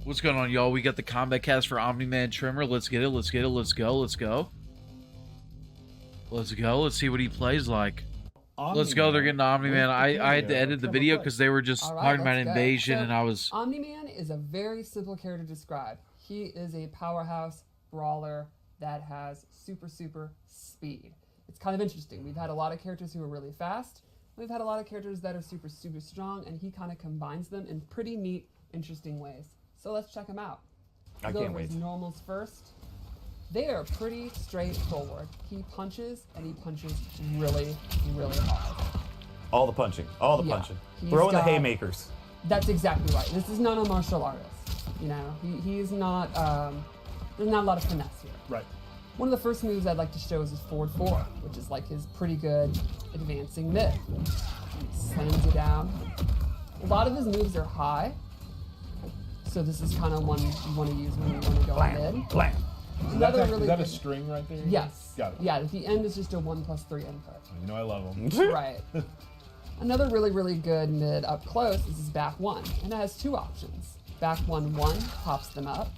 What's going on, y'all? We got the Kombat Cast for Omni Man Tremor. Let's get it. Let's get it. Let's go. Let's go. Let's go. Let's see what he plays like. Let's go. They're getting Omni Man. I had to edit the video because they were just talking about invasion, and I was. Omni Man is a very simple character to describe. He is a powerhouse brawler that has super speed. It's kind of interesting. We've had a lot of characters who are really fast. We've had a lot of characters that are super strong, and he kind of combines them in pretty neat, interesting ways. So let's check him out. I can't wait. His normals first. They are pretty straightforward. He punches, and he punches really hard. All the punching. All the punching. Throw in the haymakers. That's exactly right. This is not a martial artist. You know, he's not, there's not a lot of finesse here. Right. One of the first moves I'd like to show is his forward 4, which is like his pretty good advancing mid. He slams you down. A lot of his moves are high, so this is kind of one you want to use when you want to go mid. Blam. Is that a string right there? Yes. Got it. Yeah, at the end is just a 1+3 input. You know I love them. Right. Another really good mid up close is his back 1, and it has 2 options. Back 1 pops them up,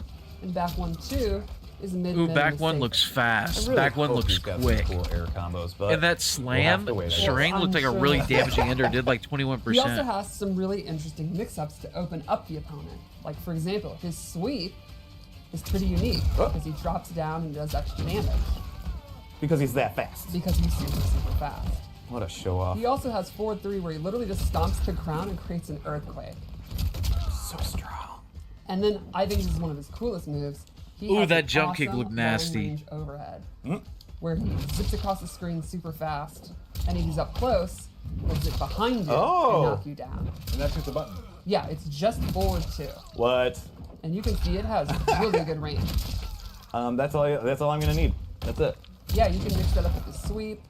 and back 1 2 is mid. Ooh, back 1 looks fast. Really back 1 looks quick. Cool air combos, but and that slam string looked like a really damaging ender. Did like 21%. He also has some really interesting mix-ups to open up the opponent. Like for example, his sweep is pretty unique because he drops down and does extra damage. Because he's that fast. Because he's super fast. What a show off. He also has forward 3 where he literally just stomps the ground and creates an earthquake. So strong. And then I think this is one of his coolest moves. Ooh, that jump kick looked nasty. Range overhead, where he zips across the screen super fast, and if he's up close, he'll zip behind you and knock you down. And that's just a button. Yeah, it's just forward 2. What? And you can see it has really good range. That's all I'm gonna need. That's it. Yeah, you can mix that up with the sweep.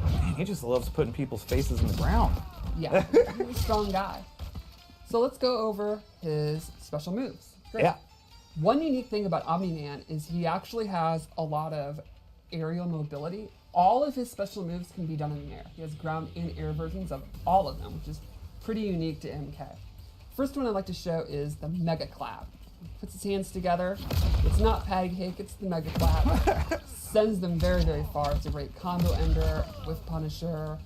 Man, he just loves putting people's faces in the ground. Yeah, he's a strong guy. So let's go over his special moves. Great. Yeah. One unique thing about Omni-Man is he actually has a lot of aerial mobility. All of his special moves can be done in the air. He has ground and air versions of all of them, which is pretty unique to MK. First one I'd like to show is the Mega Clap. He puts his hands together. It's not patty cake, it's the Mega Clap. Sends them very far. It's a great combo ender with Punisher,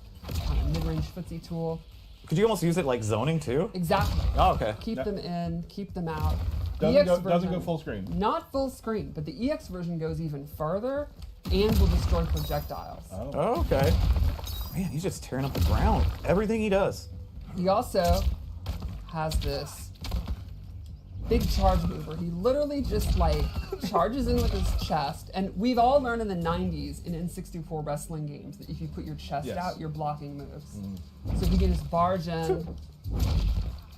mid-range footsie tool. Could you almost use it like zoning too? Exactly. Oh, okay. Keep them in, keep them out. Doesn't go full screen. Not full screen, but the EX version goes even further and will destroy projectiles. Oh, okay. Man, he's just tearing up the ground. Everything he does. He also has this big charge move where he literally just like charges in with his chest. And we've all learned in the 90s in N64 wrestling games that if you put your chest out, you're blocking moves. So he can just barge in.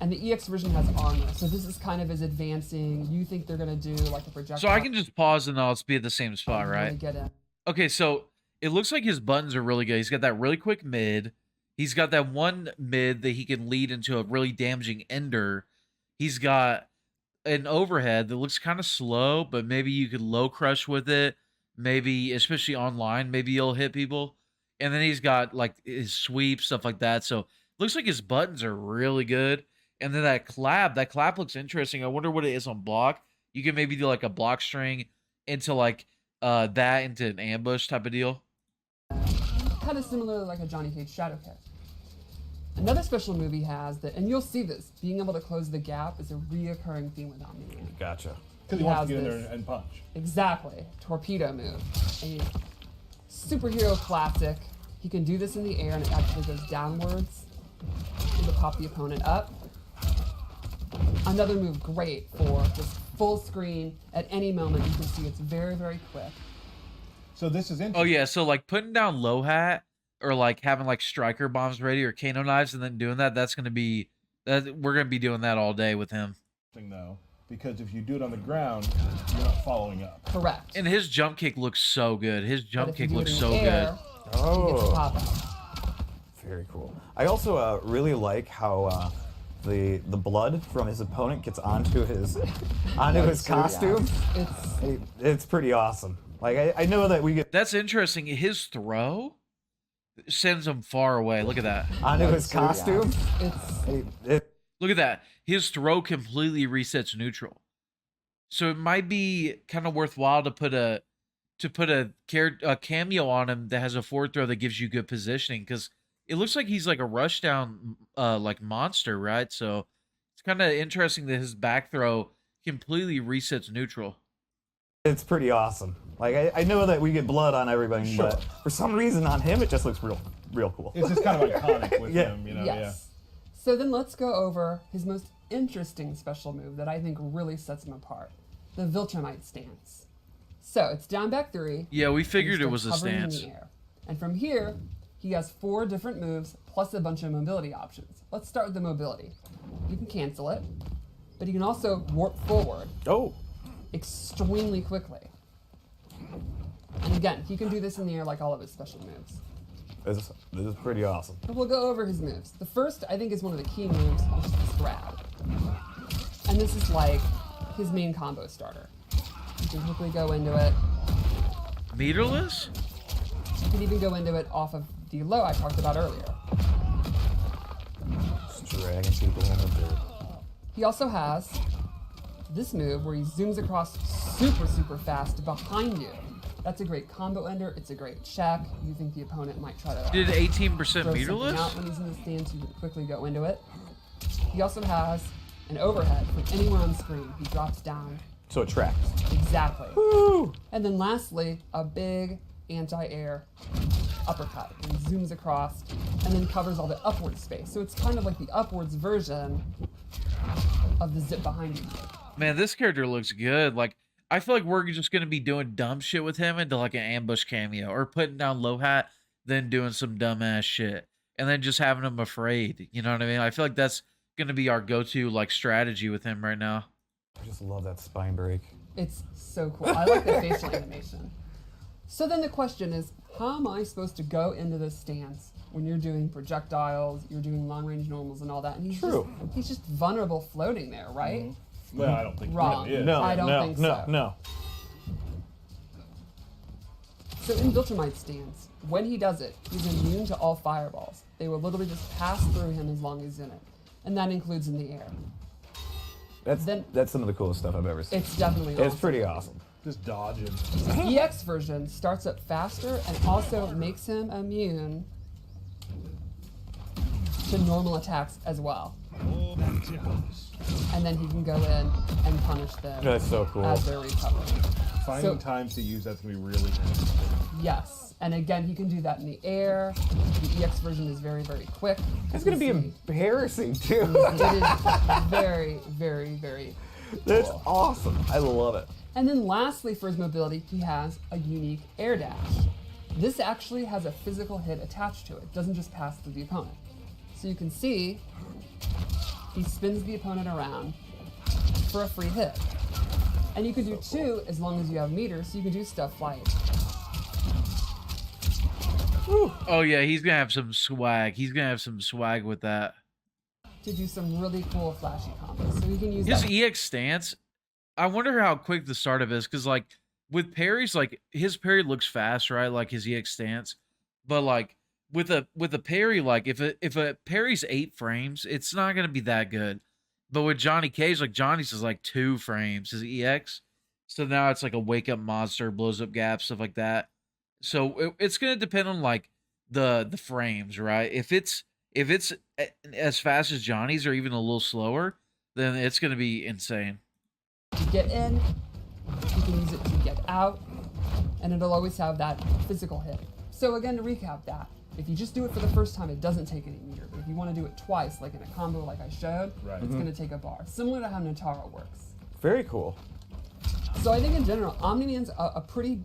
And the EX version has armor, so this is kind of his advancing. You think they're gonna do like a projectile. So I can just pause and I'll be at the same spot, right? Really get in. Okay, so it looks like his buttons are really good. He's got that really quick mid. He's got that one mid that he can lead into a really damaging ender. He's got an overhead that looks kind of slow, but maybe you could low crush with it. Maybe, especially online, maybe you'll hit people. And then he's got like his sweep, stuff like that. So looks like his buttons are really good. And then that clap looks interesting. I wonder what it is on block. You can maybe do like a block string into like that into an ambush type of deal. Kind of similar like a Johnny Cage shadow kick. Another special move he has that, and you'll see this, being able to close the gap is a reoccurring theme with Omni-Man. Gotcha. Because he wants to get in there and punch. Exactly. Torpedo move. A superhero classic. He can do this in the air and it actually goes downwards to pop the opponent up. Another move great for just full screen at any moment. You can see it's very quick. So this is interesting. Oh yeah, so like putting down low hat or like having like striker bombs ready or Kano knives and then doing that, that's gonna be we're gonna be doing that all day with him. Though, because if you do it on the ground, you're not following up. Correct. And his jump kick looks so good. His jump kick looks so air, good. He gets to pop out. Very cool. I also really like how the blood from his opponent gets onto his costume. It's pretty awesome. Like I know that we get That's interesting. His throw sends him far away. Look at that. onto his costume. Look at that. His throw completely resets neutral. So it might be kind of worthwhile to put a cameo on him that has a forward throw that gives you good positioning, because it looks like he's like a rush down like monster, right? So it's kind of interesting that his back throw completely resets neutral. It's pretty awesome. Like I know that we get blood on everybody, Sure. but for some reason on him it just looks real cool. It's just kind of iconic with Yeah. him, you know. Yes. So then let's go over his most interesting special move that I think really sets him apart. The Viltrumite stance. So it's down back 3. Yeah, we and figured he's it was a hovering in stance. the air. And from here, he has 4 different moves plus a bunch of mobility options. Let's start with the mobility. You can cancel it, but you can also warp forward Oh, extremely quickly. And again, he can do this in the air like all of his special moves. this is pretty awesome. But we'll go over his moves. The first, I think, is one of the key moves, which is this grab. And this is like his main combo starter. You can quickly go into it. Meterless? You can even go into it off of the low I talked about earlier. Just dragging people in the dirt. He also has this move where he zooms across super fast behind you. That's a great combo ender. It's a great check. You think the opponent might try to Did 18% throw something meterless? out when he's in the stance, you can quickly go into it. He also has an overhead from anywhere on screen. He drops down. So it tracks. Exactly. Woo! And then lastly, a big anti-air uppercut. And he zooms across and then covers all the upward space. So it's kind of like the upwards version of the zip behind you. Man, this character looks good. Like, I feel like we're just gonna be doing dumb shit with him into like an ambush cameo, or putting down low hat, then doing some dumbass shit, and then just having him afraid. You know what I mean? I feel like that's gonna be our go-to like strategy with him right now. I just love that spine break. It's so cool. I like the facial animation. So then the question is, how am I supposed to go into this stance when you're doing projectiles, you're doing long-range normals and all that? And he's just vulnerable floating there, right? Mm-hmm. Well, I don't think Wrong. he really is. No, I don't no, think no, so. no. So in Viltrumite's stance, when he does it, he's immune to all fireballs. They will literally just pass through him as long as he's in it. And that includes in the air. That's some of the coolest stuff I've ever seen. It's definitely awesome. It's pretty awesome. Just dodging. The EX version starts up faster and also makes him immune to normal attacks as well. And then he can go in and punish them That's so cool. as they're recovering. Finding So- times to use that's gonna be really interesting. Yes. And again, he can do that in the air. The EX version is very quick. It's gonna be embarrassing too. It is very That's cool. awesome. I love it. And then lastly, for his mobility, he has a unique air dash. This actually has a physical hit attached to it. It doesn't just pass through the opponent. So you can see he spins the opponent around for a free hit. And you can do 2 as long as you have meters, so you can do stuff like Oh yeah, he's gonna have some swag. He's gonna have some swag with that. to do some really cool flashy combos. So you can use His that. EX stance, I wonder how quick the startup is, because like with parries, like his parry looks fast, right? Like his EX stance, but like with a parry, like if a parry's 8 frames, it's not gonna be that good. But with Johnny Cage, like Johnny's is like 2 frames, his EX. So now it's like a wake up monster, blows up gaps, stuff like that. So it's gonna depend on like the frames, right? If it's as fast as Johnny's or even a little slower, then it's gonna be insane. To get in, you can use it to get out, and it'll always have that physical hit. So again, to recap that, if you just do it for the first time, it doesn't take any meter. But if you want to do it twice, like in a combo like I showed, Right. it's going to take a bar. Similar to how Notaro works. Very cool. So I think in general, Omni-Man's a pretty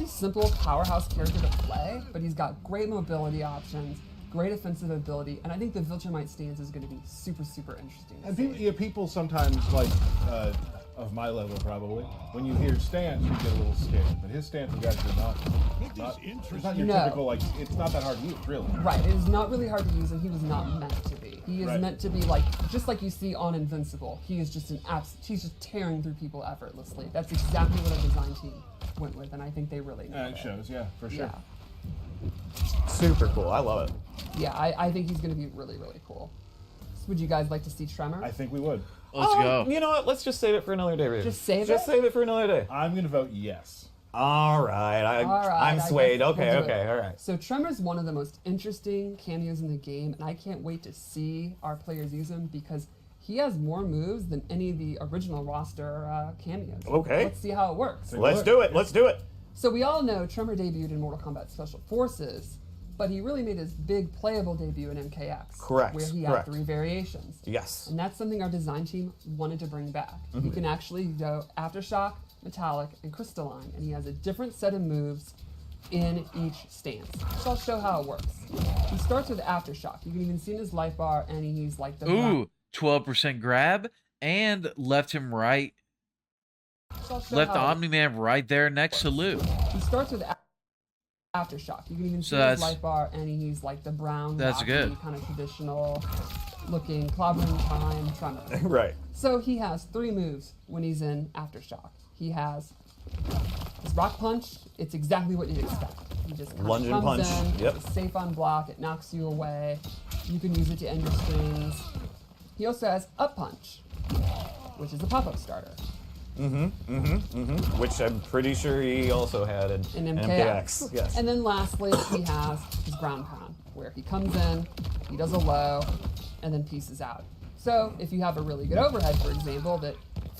simple powerhouse character to play, but he's got great mobility options, great offensive ability, and I think the Viltrumite stance is going to be super interesting. to And see. people sometimes, like, of my level probably, when you hear stance, you get a little scared. But his stance is actually not it's not your No. typical, like, it's not that hard to use, really. Right, it is not really hard to use, and he was not meant to be. He is Right. meant to be like, just like you see on Invincible. He is just he's just tearing through people effortlessly. That's exactly what a design team went with, and I think they really nailed It shows, yeah, for sure. Yeah, Super cool. I love it. yeah, I think he's going to be really cool. Would you guys like to see Tremor? I think we would. Let's go. You know what? Let's just save it for another day, Raven. Just save Just it? save it for another day. I'm going to vote yes. All right. I'm I swayed. guess Okay, we'll do okay, it. all right. So Tremor's one of the most interesting cameos in the game, and I can't wait to see our players use him because he has more moves than any of the original roster cameos. Okay. Let's see how it works. Let's do it. Let's do it. So we all know Tremor debuted in Mortal Kombat Special Forces, but he really made his big playable debut in MKX. Correct, Where he correct. had 3 variations. Yes. And that's something our design team wanted to bring back. He can actually go Aftershock, Metallic, and Crystalline, and he has a different set of moves in each stance. So I'll show how it works. He starts with Aftershock. You can even see in his life bar, and he's like the Ooh, 12% grab and left him right. So I'll show Left the how it Omni-Man right there next to Lou. He starts with Aftershock. You can even see So his that's- life bar, and he's like the brown, That's rocky, good. kind of traditional looking clobbering time Tremor. Right. So he has 3 moves when he's in Aftershock. He has his Rock Punch. It's exactly what you'd expect. He just kind Lunge of and comes punch. in, Yep. it's safe on block, it knocks you away. You can use it to end your strings. He also has Up Punch, which is a pop-up starter. Which I'm pretty sure he also had in In MKX. MKX. Yes. And then lastly, he has his ground pound, where he comes in, he does a low, and then pieces out. So if you have a really good overhead, for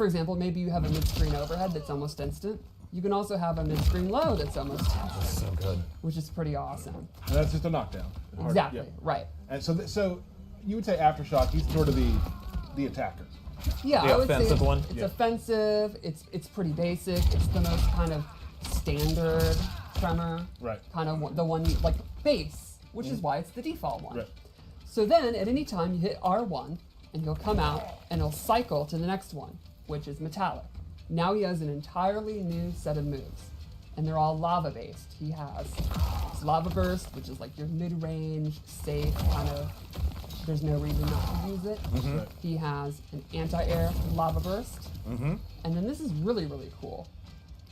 example, maybe you have a mid-screen overhead that's almost instant. You can also have a mid-screen low that's almost instant, So good. which is pretty awesome. And that's just a knockdown. Hard- Exactly, yeah. right. And so you would say Aftershock, he's sort of the attacker. Yeah, The I would say offensive one? it's Yeah. offensive, it's pretty basic, it's the most kind of standard Tremor. Right. Kind of the one, like base, which is why it's the default one. Right. So then, at any time, you hit R1, and he'll come out, and he'll cycle to the next one, which is Metallic. Now he has an entirely new set of moves, and they're all lava-based. He has his Lava Burst, which is like your mid-range, safe, kind of, there's no reason not to use it. Right. He has an anti-air Lava Burst, and then this is really, really cool.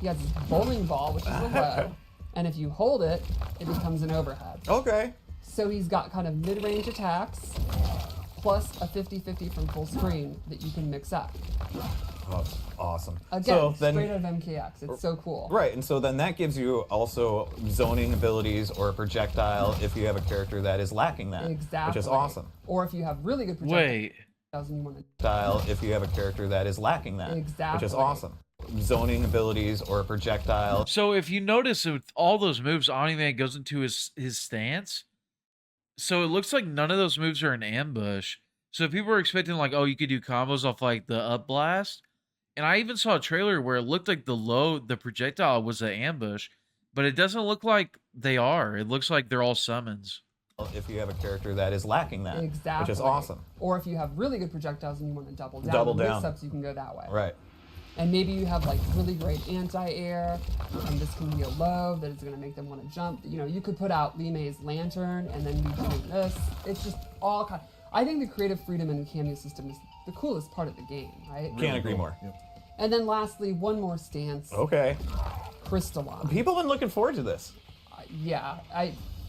He has his Bowling Ball, which is a low, and if you hold it, it becomes an overhead. Okay. So he's got kind of mid-range attacks, plus a 50-50 from full screen that you can mix up. Oh, awesome. Again, so then, straight out of MKX. It's so cool. right, and so then that gives you also zoning abilities or a projectile if you have a character that is lacking that. Exactly. Which is awesome. Or if you have really good projectiles Wait, and you want to... Style if you have a character that is lacking that. Which is Exactly. awesome. Zoning abilities or a projectile. so if you notice with all those moves, Omni-Man goes into his stance. So it looks like none of those moves are an ambush. So people were expecting like, oh, you could do combos off like the up blast. And I even saw a trailer where it looked like the projectile was an ambush, but it doesn't look like they are. It looks like they're all summons. If you have a character that is lacking that. Exactly. Which is awesome. Or if you have really good projectiles and you want to double down. Double the down. mix-ups, you can go that way. Right. And maybe you have like really great anti-air, and this can be a low that is going to make them want to jump. You know, you could put out Li Mei's Lantern and then be doing this. It's just all kind. I think the creative freedom in the cameo system is the coolest part of the game, right? Can't agree more. Yep. And then lastly, one more stance, Okay. Crystalline. People have been looking forward to this. Yeah,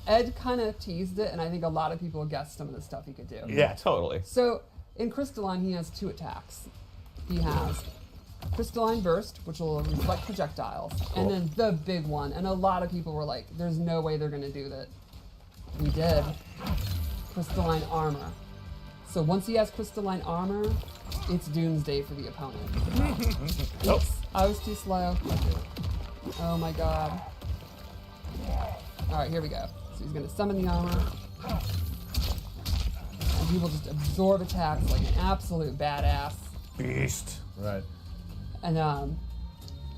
Ed kind of teased it, and I think a lot of people guessed some of the stuff he could do. Yeah, totally. So in Crystalline, he has 2 attacks. He has Crystalline Burst, which will reflect projectiles, and then the big one. And a lot of people were like, "There's no way they're gonna do that." We did. Crystalline Armor. So once he has Crystalline Armor, it's doomsday for the opponent. Oops, I was too slow. Oh my god. All right, here we go. So he's gonna summon the armor. And he will just absorb attacks like an absolute badass. Beast. Right. And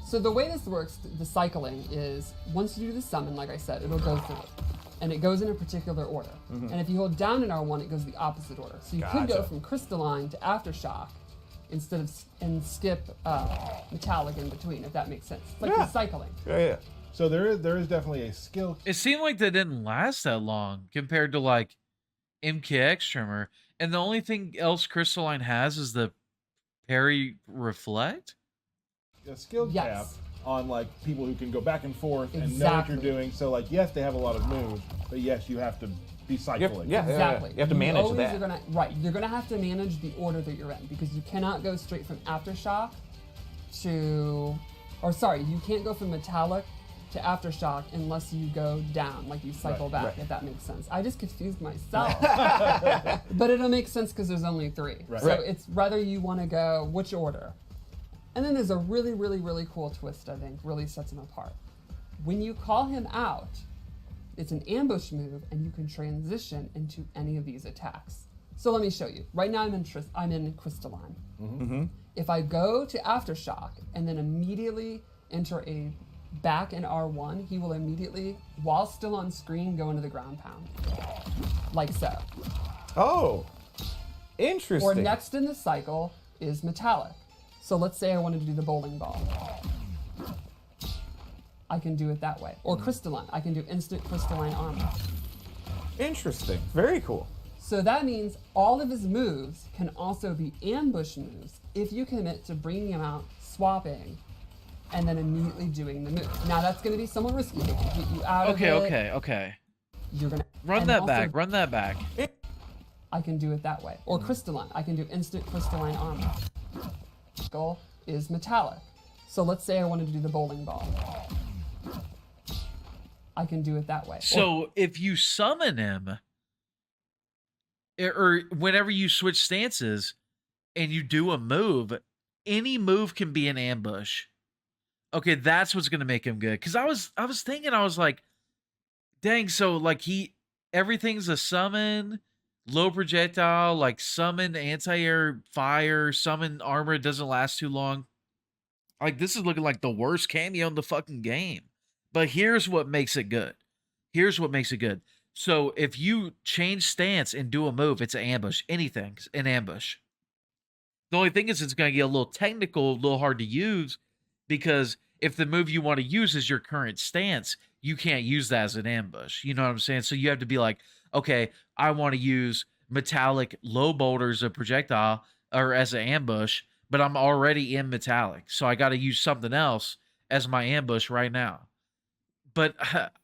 so the way this works, the cycling is once you do the summon, like I said, it'll go through. And it goes in a particular order. And if you hold down in R1, it goes the opposite order. So you could go Gotcha. from Crystalline to Aftershock instead of and skip Metallic in between, if that makes sense. It's like Yeah. the cycling. Yeah. So there is definitely a skill. It seemed like they didn't last that long compared to like MKX Tremor. And the only thing else Crystalline has is the parry reflect. A skill Yes. cap on like people who can go back and forth and know what you're Exactly. doing. So like yes, they have a lot of moves, but yes, you have to be cycling. Exactly. You have to manage always that. Are gonna, right. You're going to have to manage the order that you're in because you cannot go straight from Aftershock to, or sorry, you can't go from Metallic to Aftershock unless you go down, like you cycle back, if that makes sense. I just confused myself. But it'll make sense because there's only 3. Right. So it's whether you want to go, which order. And then there's a really, really, really cool twist, I think, really sets him apart. When you call him out, it's an ambush move, and you can transition into any of these attacks. So let me show you. Right now I'm in Crystalline. Mm-hmm. If I go to Aftershock and then immediately enter a back in R1, he will immediately, while still on screen, go into the ground pound. Like so. Oh, interesting. Or next in the cycle is Metallic. So let's say I wanted to do the bowling ball. I can do it that way. Or Crystalline. I can do instant Crystalline armor. Interesting. Very cool. So that means all of his moves can also be ambush moves if you commit to bringing him out, swapping, and then immediately doing the move. Now that's going to be somewhat risky. They can get you out of it. Okay. You're going to Run that back. I can do it that way. Or Crystalline. I can do instant Crystalline armor. Goal is Metallic. So let's say I wanted to do the bowling ball. I can do it that way. So if you summon him, or whenever you switch stances and you do a move, any move can be an ambush. Okay, that's what's gonna make him good. Because I was thinking, I was like, dang, so like everything's a summon, low projectile, like summon anti-air fire, summon armor doesn't last too long. Like this is looking like the worst cameo in the fucking game. But here's what makes it good. So if you change stance and do a move, it's an ambush. Anything's an ambush. The only thing is it's going to get a little technical, a little hard to use, because if the move you want to use is your current stance, you can't use that as an ambush. You know what I'm saying? So you have to be like, okay, I want to use Metallic low boulders of projectile or as an ambush, but I'm already in Metallic. So I got to use something else as my ambush right now. But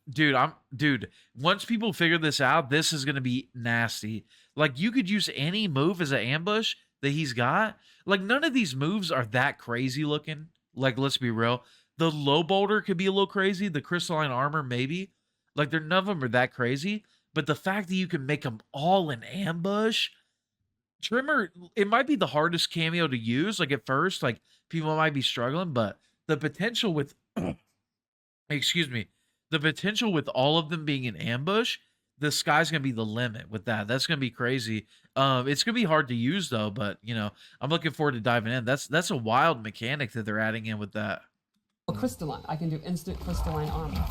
dude, once people figure this out, this is going to be nasty. Like you could use any move as an ambush that he's got. Like none of these moves are that crazy looking. Like, let's be real. The low boulder could be a little crazy. The crystalline armor, maybe. Like none of them are that crazy. But the fact that you can make them all an ambush, Tremor, it might be the hardest cameo to use. Like at first, like people might be struggling, but the potential with, excuse me, the potential with all of them being an ambush, the sky's gonna be the limit with that. That's gonna be crazy. It's gonna be hard to use though, but you know, I'm looking forward to diving in. That's a wild mechanic that they're adding in with that. Crystalline. I can do instant Crystalline armor.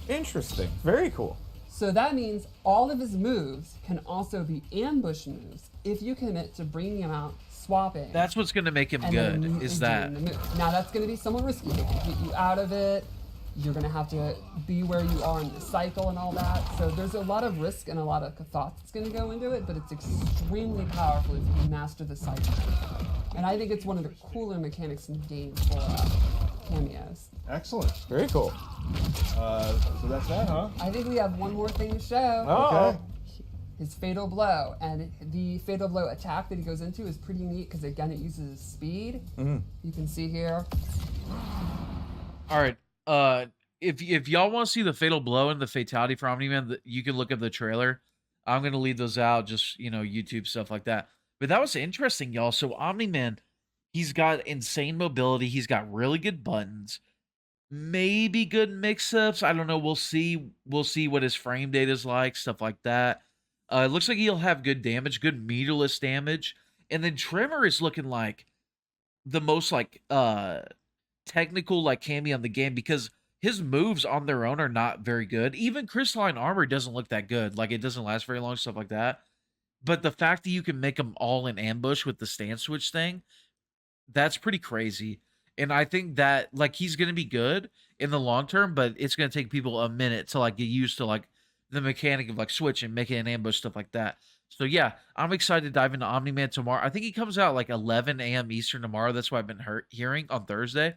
Interesting. Very cool. So that means all of his moves can also be ambush moves if you commit to bringing him out, swapping. That's what's gonna make him good. Is that doing the move. Now that's gonna be somewhat risky. They can get you out of it. You're going to have to be where you are in the cycle and all that. So there's a lot of risk and a lot of thought that's going to go into it, but it's extremely powerful if you master the cycle. And I think it's one of the cooler mechanics in the game for cameos. Excellent. Very cool. So that's that, huh? I think we have one more thing to show. Oh. His Fatal Blow. And the Fatal Blow attack that he goes into is pretty neat because, again, it uses his speed. Mm-hmm. You can see here. all right? If y'all want to see the fatal blow and the fatality for Omni-Man, you can look at the trailer. I'm gonna leave those out, just YouTube stuff like that. But that was interesting, y'all. So Omni-Man, he's got insane mobility. He's got really good buttons, maybe good mix-ups. I don't know. We'll see. We'll see what his frame data is like, stuff like that. It looks like he'll have good damage, good meterless damage, and then Tremor is looking like the most technical cameo in the game because his moves on their own are not very good. Even crystalline armor doesn't look that good. Like it doesn't last very long, stuff like that. But the fact that you can make them all in ambush with the stance switch thing, that's pretty crazy. And I think that he's gonna be good in the long term, but it's gonna take people a minute to get used to the mechanic of switching, making an ambush, stuff like that. So yeah, I'm excited to dive into Omni-Man tomorrow. I think he comes out 11 a.m. Eastern tomorrow. That's what I've been hearing on Thursday.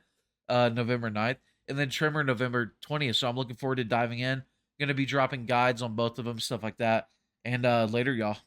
November 9th, and then Tremor November 20th. So I'm looking forward to diving in. Gonna be dropping guides on both of them, stuff like that. And later, y'all.